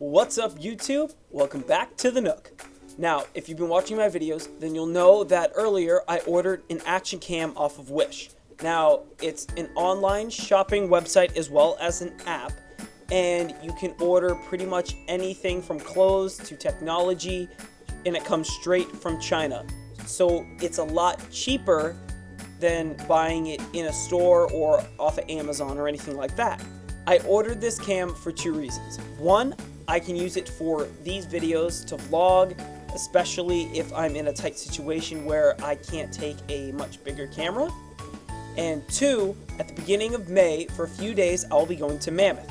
What's up, YouTube? Welcome back to the Nook. Now, if you've been watching my videos, then you'll know that earlier I ordered an action cam off of Wish. Now, it's an online shopping website as well as an app, and you can order pretty much anything from clothes to technology, and it comes straight from China. So it's a lot cheaper than buying it in a store or off of Amazon or anything like that. I ordered this cam for two reasons. One, I can use it for these videos to vlog, especially if I'm in a tight situation where I can't take a much bigger camera. And two, at the beginning of May, for a few days, I'll be going to Mammoth.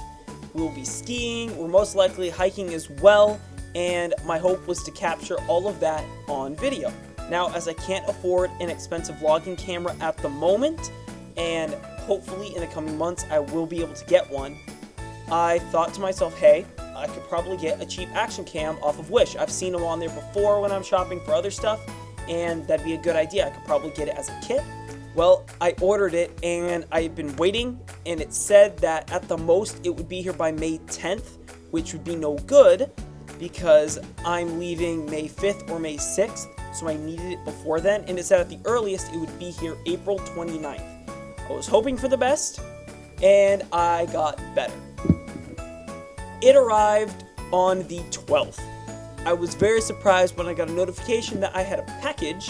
We'll be skiing, we're most likely hiking as well, and my hope was to capture all of that on video. Now, as I can't afford an expensive vlogging camera at the moment, and hopefully in the coming months I will be able to get one, I thought to myself, hey, I could probably get a cheap action cam off of Wish. I've seen them on there before when I'm shopping for other stuff, and that'd be a good idea. I could probably get it as a kit. Well, I ordered it, and I've been waiting, and it said that at the most it would be here by May 10th, which would be no good, because I'm leaving May 5th or May 6th, so I needed it before then, and it said at the earliest it would be here April 29th. I was hoping for the best, and I got better. It arrived on the 12th. I was very surprised when I got a notification that I had a package,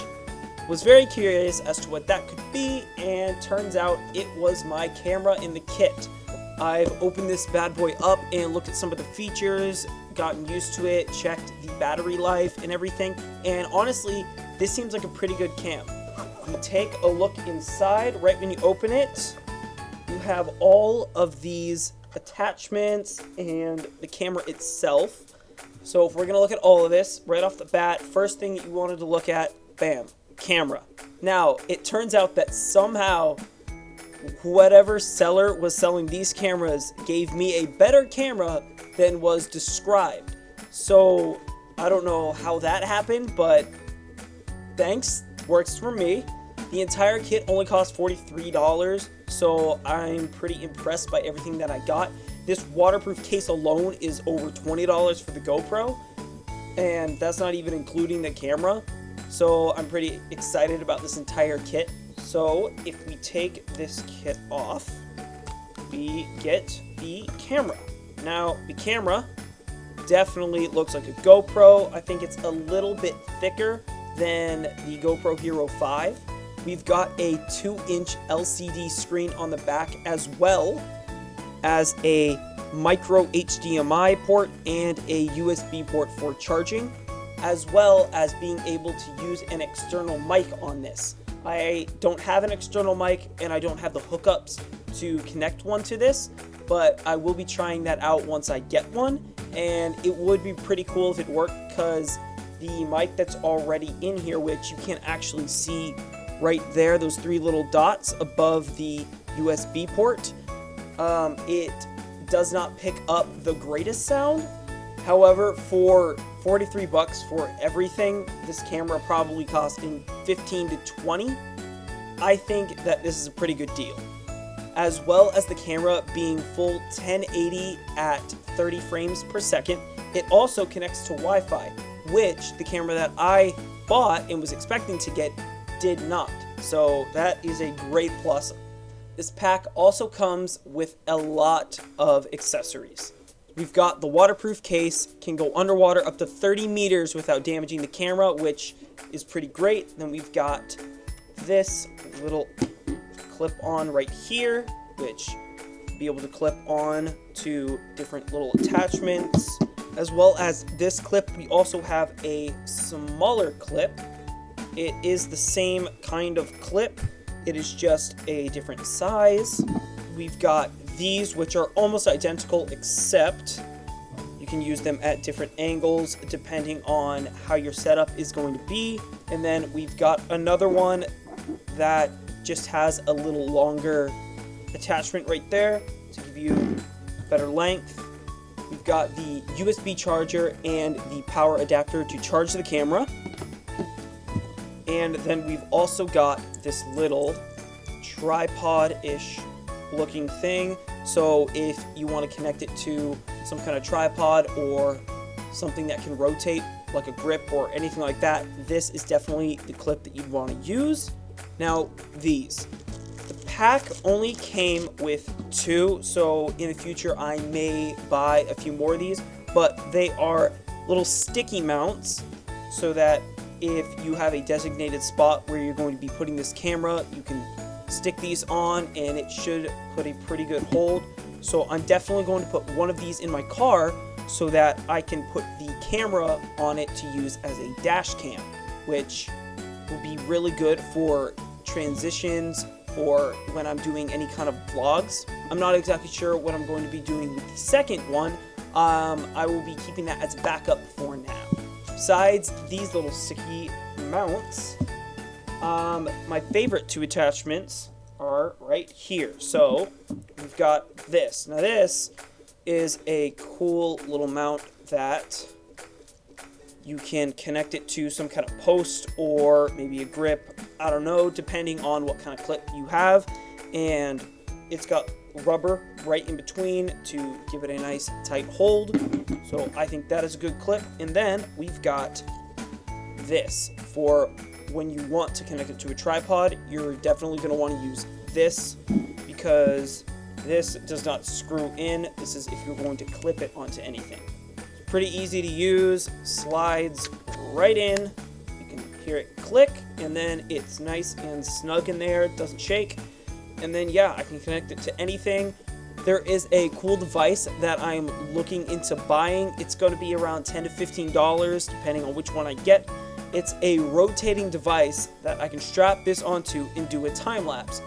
was very curious as to what that could be, and turns out it was my camera in the kit. I've opened this bad boy up and looked at some of the features, gotten used to it, checked the battery life and everything, and honestly, this seems like a pretty good cam. You take a look inside, right when you open it, you have all of these attachments and the camera itself. So if we're going to look at all of this, right off the bat, first thing that you wanted to look at, bam, camera. Now, it turns out that somehow whatever seller was selling these cameras gave me a better camera than was described. So I don't know how that happened, but thanks, works for me. The entire kit only cost $43, so I'm pretty impressed by everything that I got. This waterproof case alone is over $20 for the GoPro, and that's not even including the camera. So I'm pretty excited about this entire kit. So if we take this kit off, we get the camera. Now, the camera definitely looks like a GoPro. I think it's a little bit thicker than the GoPro Hero 5. We've got a 2-inch LCD screen on the back, as well as a micro HDMI port and a USB port for charging, as well as being able to use an external mic on this. I don't have an external mic, and I don't have the hookups to connect one to this, but I will be trying that out once I get one, and it would be pretty cool if it worked, because the mic that's already in here, which you can't actually see right there, those three little dots above the USB port, it does not pick up the greatest sound. However, for 43 bucks for everything, this camera probably costing 15 to 20, I think that this is a pretty good deal. As well as the camera being full 1080 at 30 frames per second, it also connects to Wi-Fi, which the camera that I bought and was expecting to get did not. So that is a great plus. This pack also comes with a lot of accessories. We've got the waterproof case, can go underwater up to 30 meters without damaging the camera, which is pretty great. Then we've got this little clip-on right here, which will be able to clip on to different little attachments. As well as this clip, we also have a smaller clip. It is the same kind of clip, it is just a different size. We've got these, which are almost identical, except you can use them at different angles depending on how your setup is going to be. And then we've got another one that just has a little longer attachment right there to give you better length. We've got the USB charger and the power adapter to charge the camera. And then we've also got this little tripod-ish looking thing. So if you want to connect it to some kind of tripod or something that can rotate like a grip or anything like that, this is definitely the clip that you'd want to use. Now the pack only came with 2, so in the future I may buy a few more of these, but they are little sticky mounts so that if you have a designated spot where you're going to be putting this camera, you can stick these on and it should put a pretty good hold. So I'm definitely going to put one of these in my car so that I can put the camera on it to use as a dash cam, which will be really good for transitions or when I'm doing any kind of vlogs. I'm not exactly sure what I'm going to be doing with the second one. I will be keeping that as a backup for now. Besides these little sticky mounts, my favorite 2 attachments are right here. So we've got this. Now this is a cool little mount that you can connect it to some kind of post or maybe a grip, I don't know, depending on what kind of clip you have. And it's got rubber right in between to give it a nice tight hold. So I think that is a good clip. And then we've got this for when you want to connect it to a tripod. You're definitely going to want to use this because this does not screw in. This is if you're going to clip it onto anything. It's pretty easy to use, slides right in. You can hear it click, and then it's nice and snug in there. It doesn't shake. And then yeah, I can connect it to anything. There is a cool device that I'm looking into buying. It's going to be around $10 to $15 depending on which one I get. It's a rotating device that I can strap this onto and do a time lapse.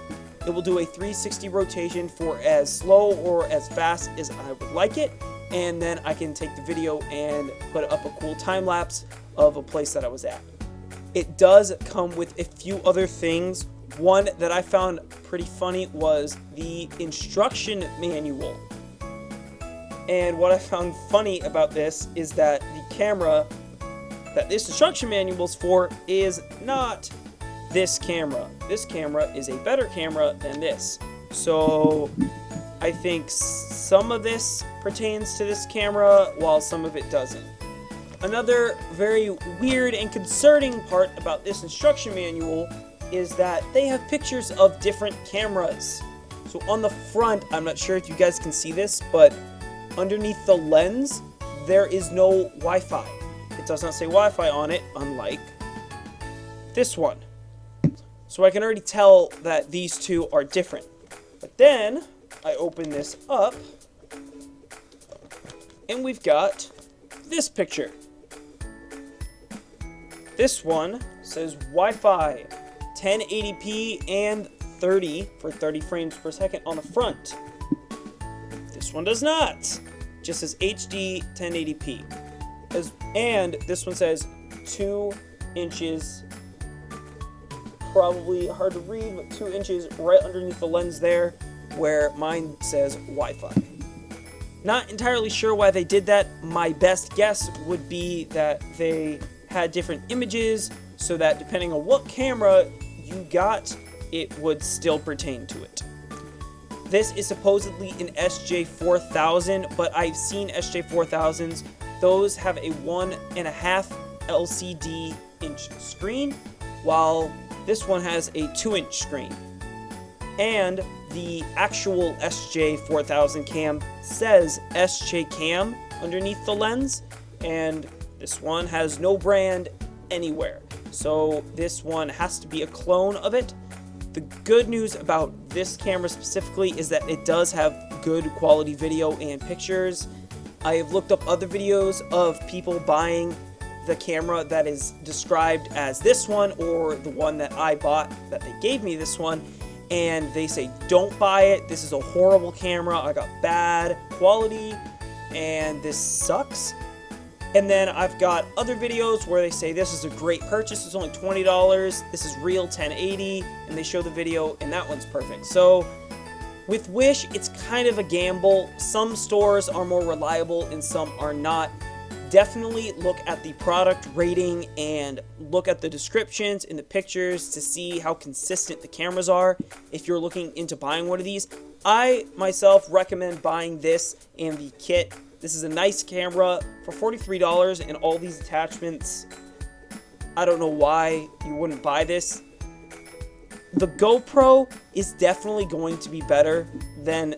It will do a 360 rotation for as slow or as fast as I would like it, and then I can take the video and put up a cool time lapse of a place that I was at. It does come with a few other things. One that I found pretty funny was the instruction manual. And what I found funny about this is that the camera that this instruction manual is for is not this camera. This camera is a better camera than this. So I think some of this pertains to this camera while some of it doesn't. Another very weird and concerning part about this instruction manual is that they have pictures of different cameras. So on the front, I'm not sure if you guys can see this, but underneath the lens, there is no Wi-Fi. It does not say Wi-Fi on it, unlike this one. So I can already tell that these two are different. But then I open this up and we've got this picture. This one says Wi-Fi 1080p and 30 for 30 frames per second on the front. This one does not. It just says HD 1080p. And this one says 2 inches, probably hard to read, but 2 inches right underneath the lens there, where mine says Wi-Fi. Not entirely sure why they did that. My best guess would be that they had different images so that depending on what camera you got, it would still pertain to it. This is supposedly an SJ4000, but I've seen SJ4000s. Those have a 1.5 LCD inch screen, while this one has a 2-inch screen. And the actual SJ4000 cam says SJ Cam underneath the lens, and this one has no brand anywhere. So this one has to be a clone of it. The good news about this camera specifically is that it does have good quality video and pictures. I have looked up other videos of people buying the camera that is described as this one or the one that I bought that they gave me this one, and they say don't buy it, this is a horrible camera, I got bad quality and this sucks. And then I've got other videos where they say this is a great purchase, it's only $20, this is real 1080, and they show the video and that one's perfect. So with Wish, it's kind of a gamble. Some stores are more reliable and some are not. Definitely look at the product rating and look at the descriptions and the pictures to see how consistent the cameras are if you're looking into buying one of these. I myself recommend buying this and the kit This is a nice camera for $43 and all these attachments. I don't know why you wouldn't buy this. The GoPro is definitely going to be better than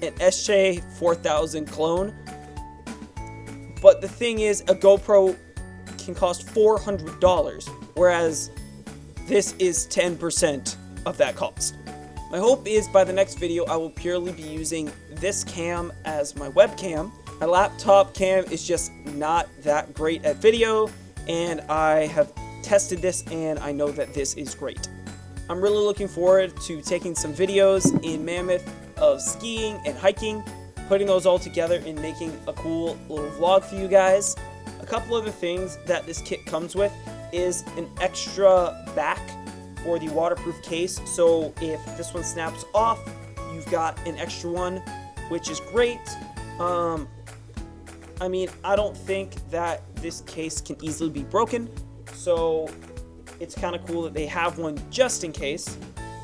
an SJ4000 clone. But the thing is, a GoPro can cost $400, whereas this is 10% of that cost. My hope is by the next video I will purely be using this cam as my webcam. My laptop cam is just not that great at video, and I have tested this and I know that this is great. I'm really looking forward to taking some videos in Mammoth of skiing and hiking, putting those all together and making a cool little vlog for you guys. A couple other things that this kit comes with is an extra back for the waterproof case, so if this one snaps off, you've got an extra one, which is great. I mean, I don't think that this case can easily be broken, so it's kind of cool that they have one just in case.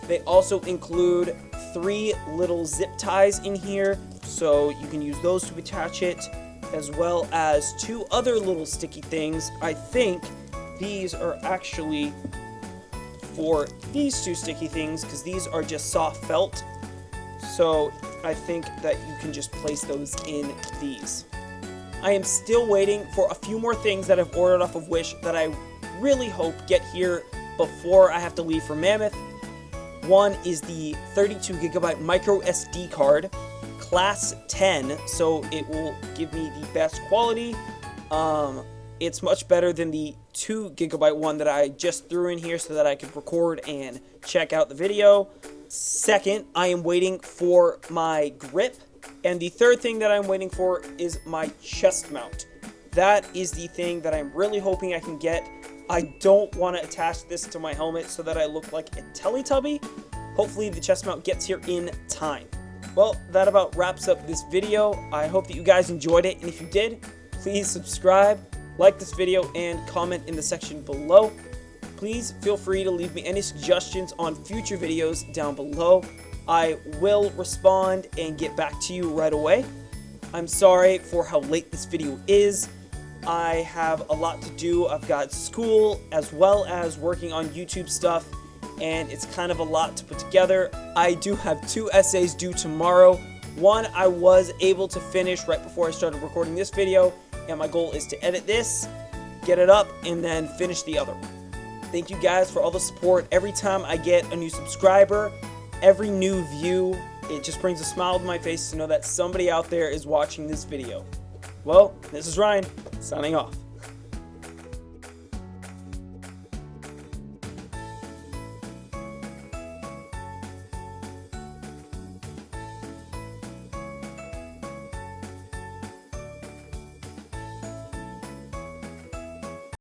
They also include 3 little zip ties in here, so you can use those to attach it, as well as 2 other little sticky things. I think these are actually for these 2 sticky things, because these are just soft felt, so I think that you can just place those in these. I am still waiting for a few more things that I've ordered off of Wish that I really hope get here before I have to leave for Mammoth. One is the 32GB micro SD card, class 10, so it will give me the best quality. It's much better than the 2GB one that I just threw in here so that I could record and check out the video. Second, I am waiting for my grip. And the third thing that I'm waiting for is my chest mount. That is the thing that I'm really hoping I can get. I don't want to attach this to my helmet so that I look like a Teletubby. Hopefully the chest mount gets here in time. Well, that about wraps up this video. I hope that you guys enjoyed it, and if you did, please subscribe, like this video, and comment in the section below. Please feel free to leave me any suggestions on future videos down below. I will respond and get back to you right away. I'm sorry for how late this video is. I have a lot to do. I've got school as well as working on YouTube stuff, and it's kind of a lot to put together. I do have 2 essays due tomorrow. One I was able to finish right before I started recording this video, and my goal is to edit this, get it up, and then finish the other one. Thank you guys for all the support. Every time I get a new subscriber, every new view, it just brings a smile to my face to know that somebody out there is watching this video. Well, this is Ryan, signing off.